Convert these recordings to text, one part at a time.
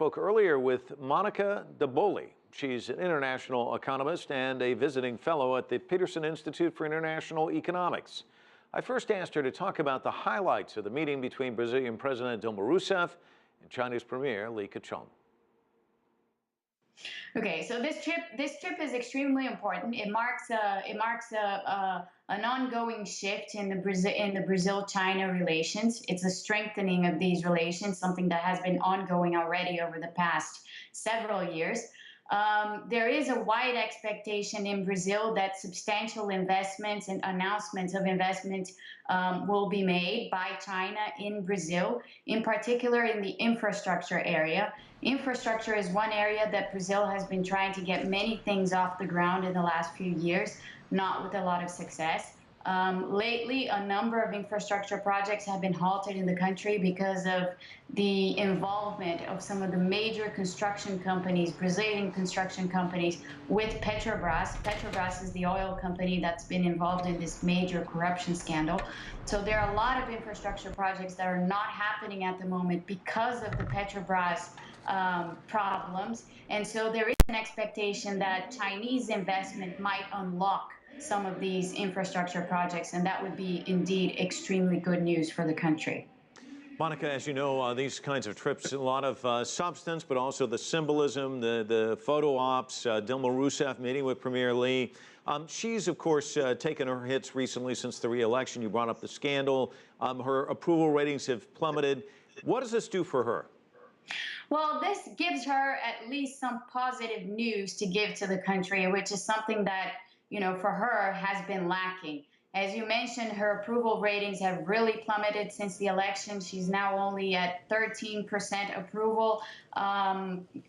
spoke earlier with Monica de Bolle. She's an international economist and a visiting fellow at the Peterson Institute for International Economics. I first asked her to talk about the highlights of the meeting between Brazilian President Dilma Rousseff and Chinese Premier Li Keqiang. Okay, so this trip is extremely important. It marks an ongoing shift in the Brazil-China relations. It's a strengthening of these relations, something that has been ongoing already over the past several years. There is a wide expectation in Brazil that substantial investments and announcements of investments will be made by China in Brazil, in particular in the infrastructure area. Infrastructure is one area that Brazil has been trying to get many things off the ground in the last few years, not with a lot of success. Lately, a number of infrastructure projects have been halted in the country because of the involvement of some of the major construction companies, Brazilian construction companies, with Petrobras. Petrobras is the oil company that's been involved in this major corruption scandal. So there are a lot of infrastructure projects that are not happening at the moment because of the Petrobras problems. And so there is an expectation that Chinese investment might unlock some of these infrastructure projects, and that would be indeed extremely good news for the country. Monica, as you know, these kinds of trips, a lot of substance, but also the symbolism, the photo ops, Dilma Rousseff meeting with Premier Li. She's, of course, taken her hits recently since the re-election. You brought up the scandal. Her approval ratings have plummeted. What does this do for her? Well, this gives her at least some positive news to give to the country, which is something that, for her has been lacking. As you mentioned, her approval ratings have really plummeted since the election. She's now only at 13% approval.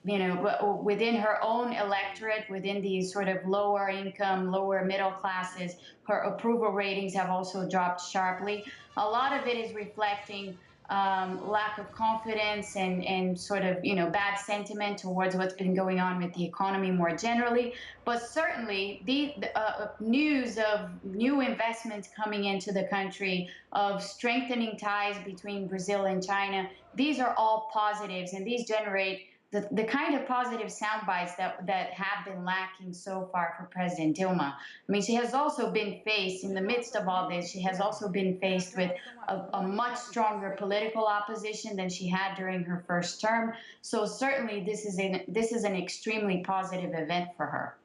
Within her own electorate, within these sort of lower income, lower middle classes, her approval ratings have also dropped sharply. A lot of it is reflecting lack of confidence and sort of, bad sentiment towards what's been going on with the economy more generally. But certainly the news of new investments coming into the country, of strengthening ties between Brazil and China, these are all positives, and these generate the kind of positive sound bites that have been lacking so far for President Dilma. I mean, she has also been faced, in the midst of all this, she has also been faced with a much stronger political opposition than she had during her first term. So certainly this is an extremely positive event for her.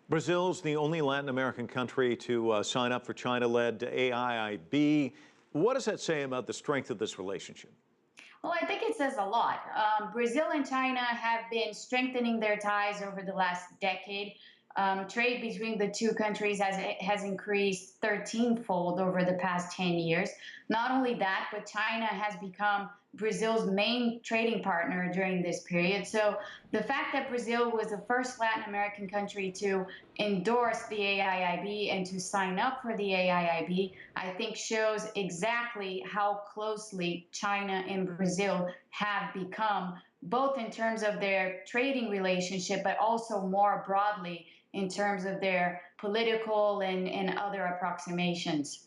Brazil's the only Latin American country to sign up for China-led AIIB. What does that say about the strength of this relationship? Well, I think it says a lot. Brazil and China have been strengthening their ties over the last decade. Trade between the two countries has increased 13-fold over the past 10 years. Not only that, but China has become Brazil's main trading partner during this period. So the fact that Brazil was the first Latin American country to endorse the AIIB and to sign up for the AIIB, I think shows exactly how closely China and Brazil have become, both in terms of their trading relationship, but also more broadly in terms of their political and other approximations.